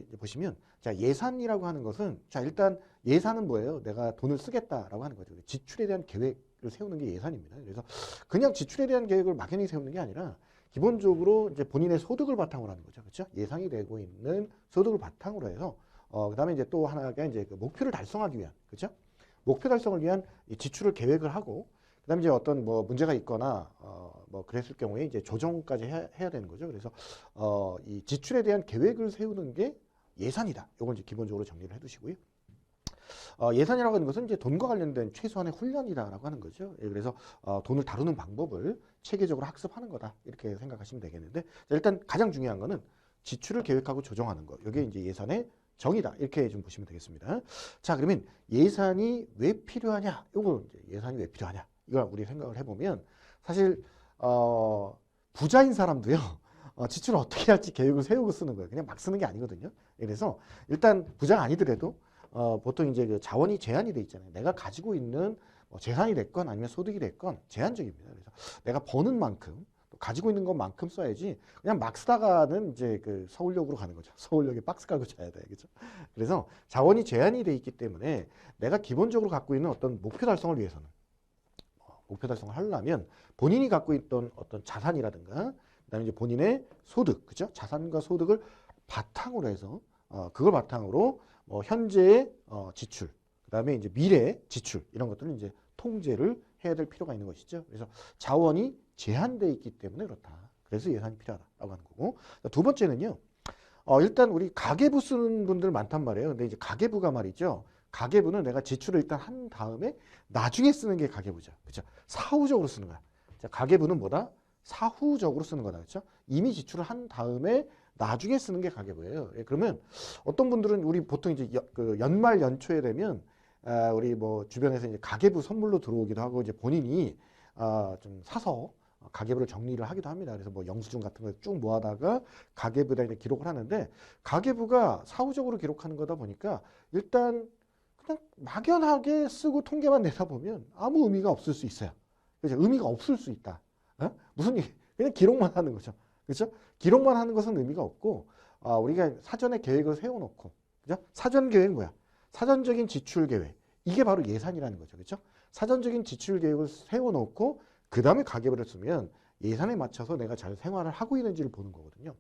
여기 보시면 자, 예산이라고 하는 것은 자, 일단 예산은 뭐예요? 내가 돈을 쓰겠다라고 하는 거죠. 지출에 대한 계획을 세우는 게 예산입니다. 그래서 그냥 지출에 대한 계획을 막연히 세우는 게 아니라 기본적으로 이제 본인의 소득을 바탕으로 하는 거죠. 그렇죠? 예상이 되고 있는 소득을 바탕으로 해서 그다음에 이제 또 하나가 이제 그 목표를 달성하기 위한 그렇죠? 목표 달성을 위한 이 지출을 계획을 하고 그다음에 이제 어떤 뭐 문제가 있거나 뭐 그랬을 경우에 이제 조정까지 해야 되는 거죠. 그래서 이 지출에 대한 계획을 세우는 게 예산이다. 이건 이제 기본적으로 정리를 해두시고요. 예산이라고 하는 것은 이제 돈과 관련된 최소한의 훈련이다라고 하는 거죠. 예, 그래서 돈을 다루는 방법을 체계적으로 학습하는 거다 이렇게 생각하시면 되겠는데 일단 가장 중요한 거는 지출을 계획하고 조정하는 거. 이게 이제 예산의 정의다 이렇게 좀 보시면 되겠습니다. 자, 그러면 예산이 왜 필요하냐? 이거 이제 예산이 왜 필요하냐? 이걸 우리 생각을 해보면 사실 부자인 사람도요. 지출을 어떻게 할지 계획을 세우고 쓰는 거예요. 그냥 막 쓰는 게 아니거든요. 그래서 일단 부자가 아니더라도 보통 이제 그 자원이 제한이 돼 있잖아요. 내가 가지고 있는 재산이 됐건 아니면 소득이 됐건 제한적입니다. 그래서 내가 버는 만큼 또 가지고 있는 것만큼 써야지 그냥 막 쓰다가는 이제 그 서울역으로 가는 거죠. 서울역에 박스 깔고 자야 돼. 그죠? 그래서 자원이 제한이 돼 있기 때문에 내가 기본적으로 갖고 있는 어떤 목표 달성을 위해서는 목표 달성을 하려면 본인이 갖고 있던 어떤 자산이라든가 그다음에 이제 본인의 소득, 그죠? 자산과 소득을 바탕으로 해서 그걸 바탕으로 현재의 지출, 그다음에 이제 미래 지출 이런 것들은 이제 통제를 해야 될 필요가 있는 것이죠. 그래서 자원이 제한되어 있기 때문에 그렇다. 그래서 예산이 필요하다라고 하는 거고. 두 번째는요. 일단 우리 가계부 쓰는 분들 많단 말이에요. 근데 이제 가계부가 말이죠. 가계부는 내가 지출을 일단 한 다음에 나중에 쓰는 게 가계부죠. 그렇죠? 사후적으로 쓰는 거야. 자, 가계부는 뭐다? 사후적으로 쓰는 거다. 그렇죠? 이미 지출을 한 다음에 나중에 쓰는 게 가계부예요. 예, 그러면 어떤 분들은 우리 보통 이제 그 연말 연초에 되면 우리 뭐 주변에서 이제 가계부 선물로 들어오기도 하고 이제 본인이 좀 사서 가계부를 정리를 하기도 합니다. 그래서 뭐 영수증 같은 거 쭉 모아다가 가계부에다 이제 기록을 하는데 가계부가 사후적으로 기록하는 거다 보니까 일단 그냥 막연하게 쓰고 통계만 내다 보면 아무 의미가 없을 수 있어요. 그렇죠? 의미가 없을 수 있다. 무슨 얘기? 그냥 기록만 하는 거죠. 그렇죠? 기록만 하는 것은 의미가 없고 우리가 사전에 계획을 세워놓고 그죠? 사전 계획 뭐야? 사전적인 지출 계획. 이게 바로 예산이라는 거죠. 그렇죠? 사전적인 지출 계획을 세워놓고 그 다음에 가계부를 쓰면 예산에 맞춰서 내가 잘 생활을 하고 있는지를 보는 거거든요.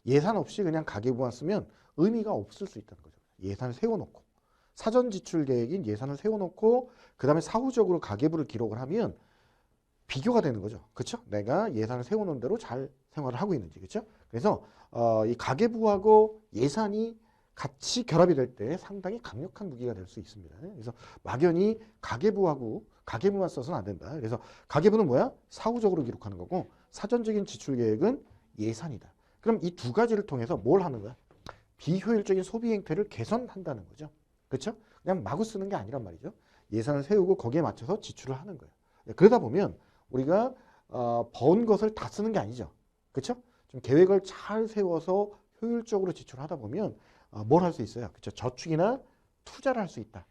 예산 없이 그냥 가계부만 쓰면 의미가 없을 수 있다는 거죠. 예산을 세워놓고 사전 지출 계획인 예산을 세워놓고 그 다음에 사후적으로 가계부를 기록을 하면 비교가 되는 거죠. 그렇죠? 내가 예산을 세워놓은 대로 잘 생활을 하고 있는지. 그렇죠? 그래서 이 가계부하고 예산이 같이 결합이 될 때 상당히 강력한 무기가 될 수 있습니다. 그래서 막연히 가계부만 써서는 안 된다. 그래서 가계부는 뭐야? 사후적으로 기록하는 거고 사전적인 지출 계획은 예산이다. 그럼 이 두 가지를 통해서 뭘 하는 거야? 비효율적인 소비 행태를 개선한다는 거죠. 그렇죠? 그냥 마구 쓰는 게 아니란 말이죠. 예산을 세우고 거기에 맞춰서 지출을 하는 거예요. 그러다 보면 우리가 번 것을 다 쓰는 게 아니죠. 그렇죠? 좀 계획을 잘 세워서 효율적으로 지출하다 보면 뭘 할 수 있어요? 그렇죠? 저축이나 투자를 할 수 있다.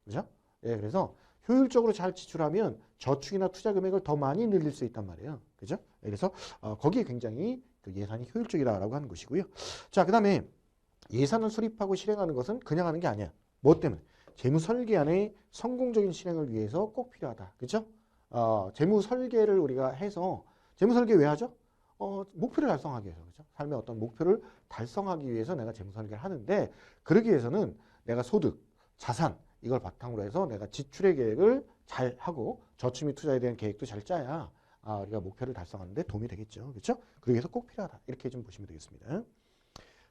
그렇죠? 예, 그래서 효율적으로 잘 지출하면 저축이나 투자 금액을 더 많이 늘릴 수 있단 말이에요. 그렇죠? 예, 그래서 거기에 굉장히 그 예산이 효율적이다라고 하는 것이고요. 자, 그다음에 예산을 수립하고 실행하는 것은 그냥 하는 게 아니야. 뭐 때문에? 재무 설계안의 성공적인 실행을 위해서 꼭 필요하다. 그렇죠? 재무 설계를 우리가 해서 재무 설계 왜 하죠? 목표를 달성하기 위해서. 그렇죠? 삶의 어떤 목표를 달성하기 위해서 내가 재무 설계를 하는데 그러기 위해서는 내가 소득, 자산 이걸 바탕으로 해서 내가 지출의 계획을 잘 하고 저축 및 투자에 대한 계획도 잘 짜야 우리가 목표를 달성하는 데 도움이 되겠죠. 그렇죠? 그러기 위해서 꼭 필요하다. 이렇게 좀 보시면 되겠습니다.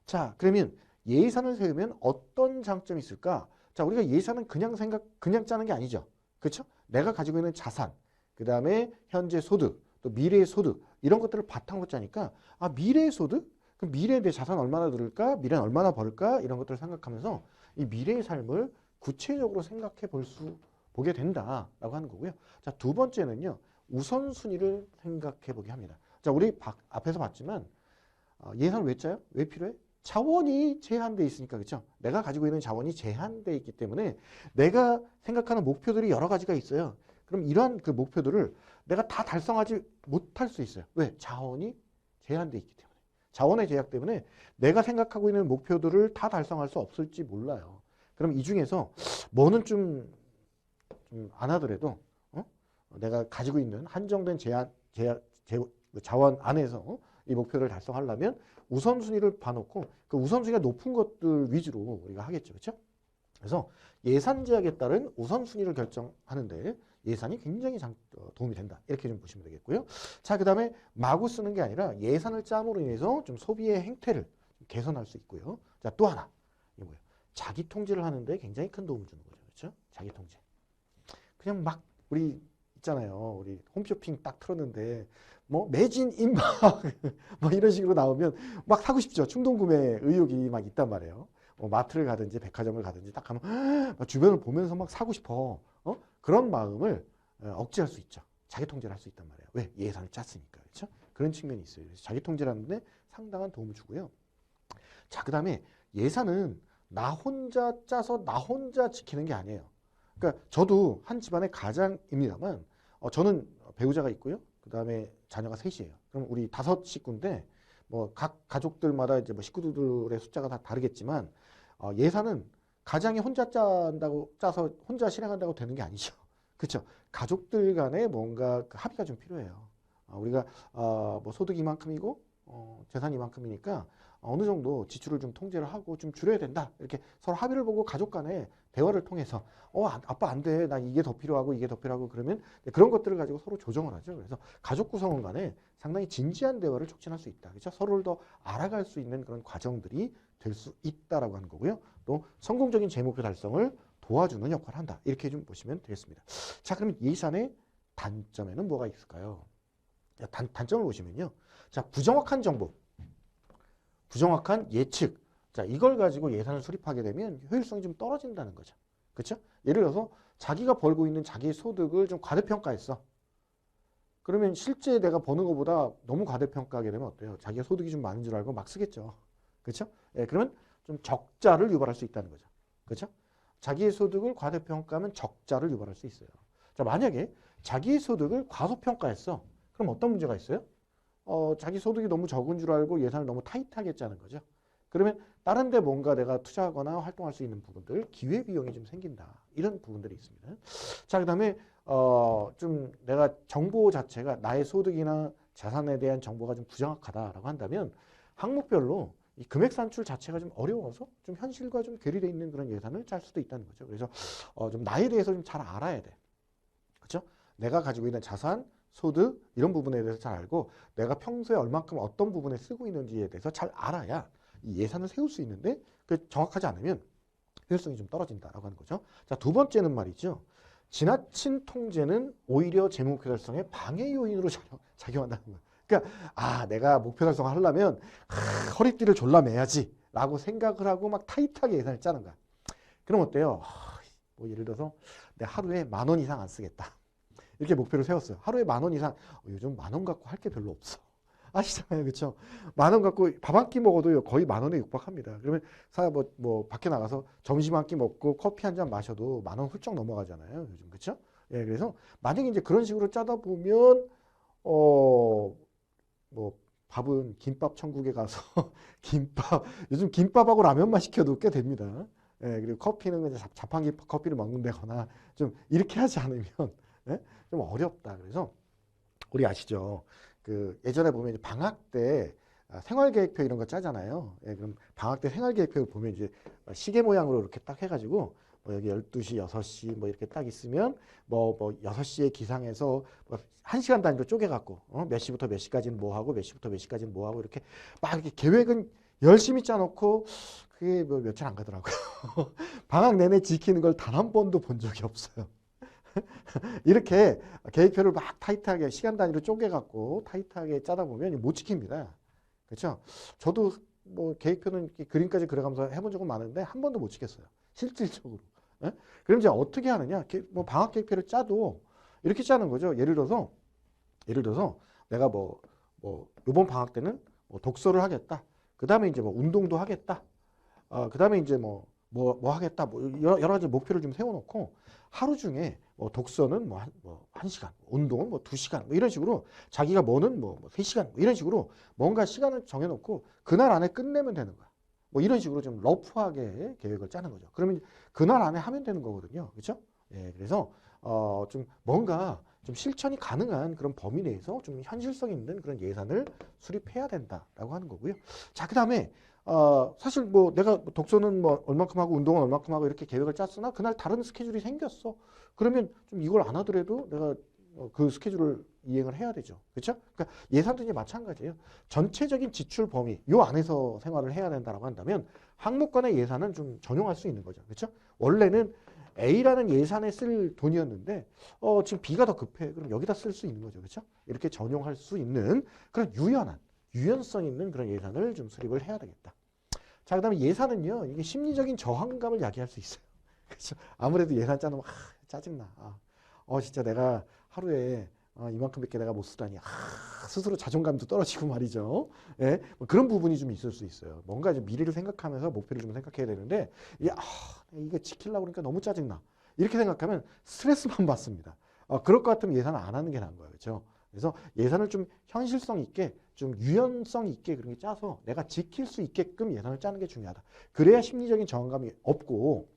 자, 그러면 예산을 세우면 어떤 장점이 있을까? 자, 우리가 예산은 그냥 짜는 게 아니죠. 그렇죠? 내가 가지고 있는 자산, 그 다음에 현재 소득, 또 미래의 소득 이런 것들을 바탕으로 짜니까 미래의 소득? 그럼 미래에 내 자산 얼마나 늘을까? 미래는 얼마나 벌까? 이런 것들을 생각하면서 이 미래의 삶을 구체적으로 보게 된다라고 하는 거고요. 자, 두 번째는요. 우선순위를 생각해 보게 합니다. 자, 우리 앞에서 봤지만 예산을 왜 짜요? 왜 필요해? 자원이 제한되어 있으니까. 그렇죠? 내가 가지고 있는 자원이 제한되어 있기 때문에 내가 생각하는 목표들이 여러 가지가 있어요. 그럼 이러한 그 목표들을 내가 다 달성하지 못할 수 있어요. 왜? 자원이 제한되어 있기 때문에. 자원의 제약 때문에 내가 생각하고 있는 목표들을 다 달성할 수 없을지 몰라요. 그럼 이 중에서 뭐는 좀 안 하더라도 내가 가지고 있는 한정된 자원 안에서 이 목표를 달성하려면 우선순위를 봐놓고 그 우선순위가 높은 것들 위주로 우리가 하겠죠. 그렇죠? 그래서 예산 제약에 따른 우선순위를 결정하는데 예산이 굉장히 도움이 된다. 이렇게 좀 보시면 되겠고요. 자, 그 다음에 마구 쓰는 게 아니라 예산을 짬으로 인해서 좀 소비의 행태를 개선할 수 있고요. 자, 또 하나. 이게 뭐예요? 자기 통제를 하는데 굉장히 큰 도움을 주는 거죠. 그렇죠? 자기 통제. 그냥 막 우리 있잖아요. 우리 홈쇼핑 딱 틀었는데 뭐 매진 임박 뭐 이런 식으로 나오면 막 사고 싶죠. 충동 구매 의욕이 막 있단 말이에요. 마트를 가든지 백화점을 가든지 딱 가면 막 주변을 보면서 막 사고 싶어. 그런 마음을 억제할 수 있죠. 자기 통제를 할 수 있단 말이에요. 왜? 예산을 짰으니까. 그렇죠? 그런 측면이 있어요. 그래서 자기 통제라는 데 상당한 도움을 주고요. 자, 그다음에 예산은 나 혼자 짜서 나 혼자 지키는 게 아니에요. 그러니까 저도 한 집안의 가장입니다만 저는 배우자가 있고요. 그다음에 자녀가 셋이에요. 그럼 우리 5 식구인데 뭐 각 가족들마다 이제 뭐 식구들의 숫자가 다 다르겠지만 예산은 가장이 혼자 짜서 혼자 실행한다고 되는 게 아니죠. 그렇죠? 가족들 간에 뭔가 그 합의가 좀 필요해요. 우리가 뭐 소득 이만큼이고 재산 이만큼이니까 어느 정도 지출을 좀 통제를 하고 좀 줄여야 된다. 이렇게 서로 합의를 보고 가족 간에 대화를 통해서 아빠 안 돼. 나 이게 더 필요하고 이게 더 필요하고 그러면 그런 것들을 가지고 서로 조정을 하죠. 그래서 가족 구성원 간에 상당히 진지한 대화를 촉진할 수 있다. 그렇죠? 서로를 더 알아갈 수 있는 그런 과정들이 될 수 있다라고 하는 거고요. 또 성공적인 제 목표 달성을 도와주는 역할을 한다. 이렇게 좀 보시면 되겠습니다. 자, 그러면 예산의 단점에는 뭐가 있을까요? 단점을 보시면요. 자, 부정확한 정보, 부정확한 예측. 자, 이걸 가지고 예산을 수립하게 되면 효율성이 좀 떨어진다는 거죠. 그렇죠? 예를 들어서 자기가 벌고 있는 자기의 소득을 좀 과대평가했어. 그러면 실제 내가 버는 것보다 너무 과대평가하게 되면 어때요? 자기가 소득이 좀 많은 줄 알고 막 쓰겠죠. 그렇죠? 예, 그러면 좀 적자를 유발할 수 있다는 거죠. 그렇죠? 자기의 소득을 과대평가하면 적자를 유발할 수 있어요. 자, 만약에 자기의 소득을 과소평가했어. 그럼 어떤 문제가 있어요? 자기 소득이 너무 적은 줄 알고 예산을 너무 타이트하게 했자는 거죠. 그러면 다른 데 뭔가 내가 투자하거나 활동할 수 있는 부분들, 기회비용이 좀 생긴다. 이런 부분들이 있습니다. 자, 그 다음에 좀 내가 정보 자체가 나의 소득이나 자산에 대한 정보가 좀 부정확하다라고 한다면 항목별로 이 금액 산출 자체가 좀 어려워서 좀 현실과 좀 괴리되어 있는 그런 예산을 짤 수도 있다는 거죠. 그래서 좀 나에 대해서 좀 잘 알아야 돼. 그렇죠? 내가 가지고 있는 자산, 소득 이런 부분에 대해서 잘 알고 내가 평소에 얼만큼 어떤 부분에 쓰고 있는지에 대해서 잘 알아야 이 예산을 세울 수 있는데 그 정확하지 않으면 효율성이 좀 떨어진다라고 하는 거죠. 자, 두 번째는 말이죠. 지나친 통제는 오히려 제 목표 달성에 방해 요인으로 작용한다는 거예요. 그러니까 내가 목표 달성을 하려면 허리띠를 졸라매야지 라고 생각을 하고 막 타이트하게 예산을 짜는 거야. 그럼 어때요? 뭐 예를 들어서 내가 하루에 10,000원 이상 안 쓰겠다. 이렇게 목표를 세웠어요. 하루에 10,000원 이상. 요즘 10,000원 갖고 할 게 별로 없어. 아시잖아요. 그렇죠? 10,000원 갖고 밥 한 끼 먹어도 거의 10,000원에 육박합니다. 그러면 뭐 밖에 나가서 점심 한 끼 먹고 커피 한 잔 마셔도 10,000원 훌쩍 넘어가잖아요. 요즘. 그렇죠? 예, 그래서 만약에 이제 그런 식으로 짜다 보면 뭐 밥은 김밥 천국에 가서 요즘 김밥하고 라면만 시켜도 꽤 됩니다. 예, 그리고 커피는 그냥 자판기 커피를 먹는다거나 좀 이렇게 하지 않으면 예? 좀 어렵다. 그래서 우리 아시죠? 그 예전에 보면 이제 방학 때 생활계획표 이런 거 짜잖아요. 예, 그럼 방학 때 생활계획표 보면 이제 시계 모양으로 이렇게 딱 해가지고 뭐 여기 12시, 6시 뭐 이렇게 딱 있으면 뭐 6시에 기상해서 뭐 1시간 단위로 쪼개갖고 몇 시부터 몇 시까지는 뭐 하고 몇 시부터 몇 시까지는 뭐 하고 이렇게 막 이렇게 계획은 열심히 짜놓고 그게 뭐 며칠 안 가더라고요. 방학 내내 지키는 걸 단 한 번도 본 적이 없어요. 이렇게 계획표를 막 타이트하게 시간 단위로 쪼개갖고 타이트하게 짜다 보면 못 지킵니다. 그렇죠? 저도 뭐 계획표는 그림까지 그려가면서 해본 적은 많은데 한 번도 못 지켰어요. 실질적으로. 예? 그럼 이제 어떻게 하느냐? 뭐 방학 계획표를 짜도 이렇게 짜는 거죠. 예를 들어서 내가 뭐 이번 방학 때는 뭐 독서를 하겠다. 그 다음에 이제 뭐 운동도 하겠다. 그 다음에 이제 뭐 하겠다. 뭐 여러 가지 목표를 좀 세워놓고 하루 중에 독서는 뭐 1시간, 운동은 뭐 2시간, 뭐 이런 식으로 자기가 뭐는 뭐 3시간, 뭐 이런 식으로 뭔가 시간을 정해놓고 그날 안에 끝내면 되는 거야. 뭐 이런 식으로 좀 러프하게 계획을 짜는 거죠. 그러면 그날 안에 하면 되는 거거든요. 그렇죠? 예, 그래서 좀 뭔가 좀 실천이 가능한 그런 범위 내에서 좀 현실성 있는 그런 예산을 수립해야 된다라고 하는 거고요. 자, 그다음에 사실 뭐 내가 독서는 뭐 얼마큼 하고 운동은 얼마큼 하고 이렇게 계획을 짰으나 그날 다른 스케줄이 생겼어. 그러면 좀 이걸 안 하더라도 내가 그 스케줄을 이행을 해야 되죠. 그렇죠? 그러니까 예산도 이제 마찬가지예요. 전체적인 지출 범위 요 안에서 생활을 해야 된다라고 한다면 항목 간의 예산은 좀 전용할 수 있는 거죠. 그렇죠? 원래는 A라는 예산에 쓸 돈이었는데 지금 B가 더 급해. 그럼 여기다 쓸 수 있는 거죠. 그렇죠? 이렇게 전용할 수 있는 그런 유연성 있는 그런 예산을 좀 수립을 해야 되겠다. 자, 그다음에 예산은요. 이게 심리적인 저항감을 야기할 수 있어요. 그렇죠? 아무래도 예산 짜놓으면 짜증나. 진짜 내가 하루에 이만큼밖에 내가 못 쓰다니. 스스로 자존감도 떨어지고 말이죠. 예, 뭐 그런 부분이 좀 있을 수 있어요. 뭔가 이제 미래를 생각하면서 목표를 좀 생각해야 되는데 이거 지키려고 그러니까 너무 짜증나. 이렇게 생각하면 스트레스만 받습니다. 그럴 것 같으면 예산을 안 하는 게 나은 거예요. 그렇죠? 그래서 예산을 좀 현실성 있게 좀 유연성 있게 그런 게 짜서 내가 지킬 수 있게끔 예산을 짜는 게 중요하다. 그래야 심리적인 저항감이 없고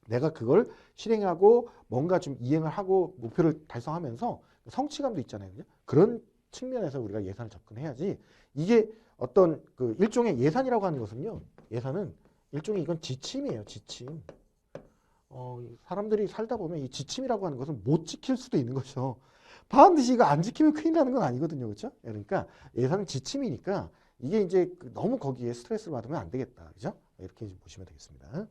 내가 그걸 실행하고 뭔가 좀 이행을 하고 목표를 달성하면서 성취감도 있잖아요. 그죠? 그런 측면에서 우리가 예산을 접근해야지 이게 어떤 그 일종의 예산이라고 하는 것은요. 예산은 일종의 이건 지침이에요. 지침. 사람들이 살다 보면 이 지침이라고 하는 것은 못 지킬 수도 있는 거죠. 반드시 이거 안 지키면 큰일 나는 건 아니거든요. 그렇죠? 그러니까 예산은 지침이니까 이게 이제 너무 거기에 스트레스를 받으면 안 되겠다. 그죠? 이렇게 보시면 되겠습니다.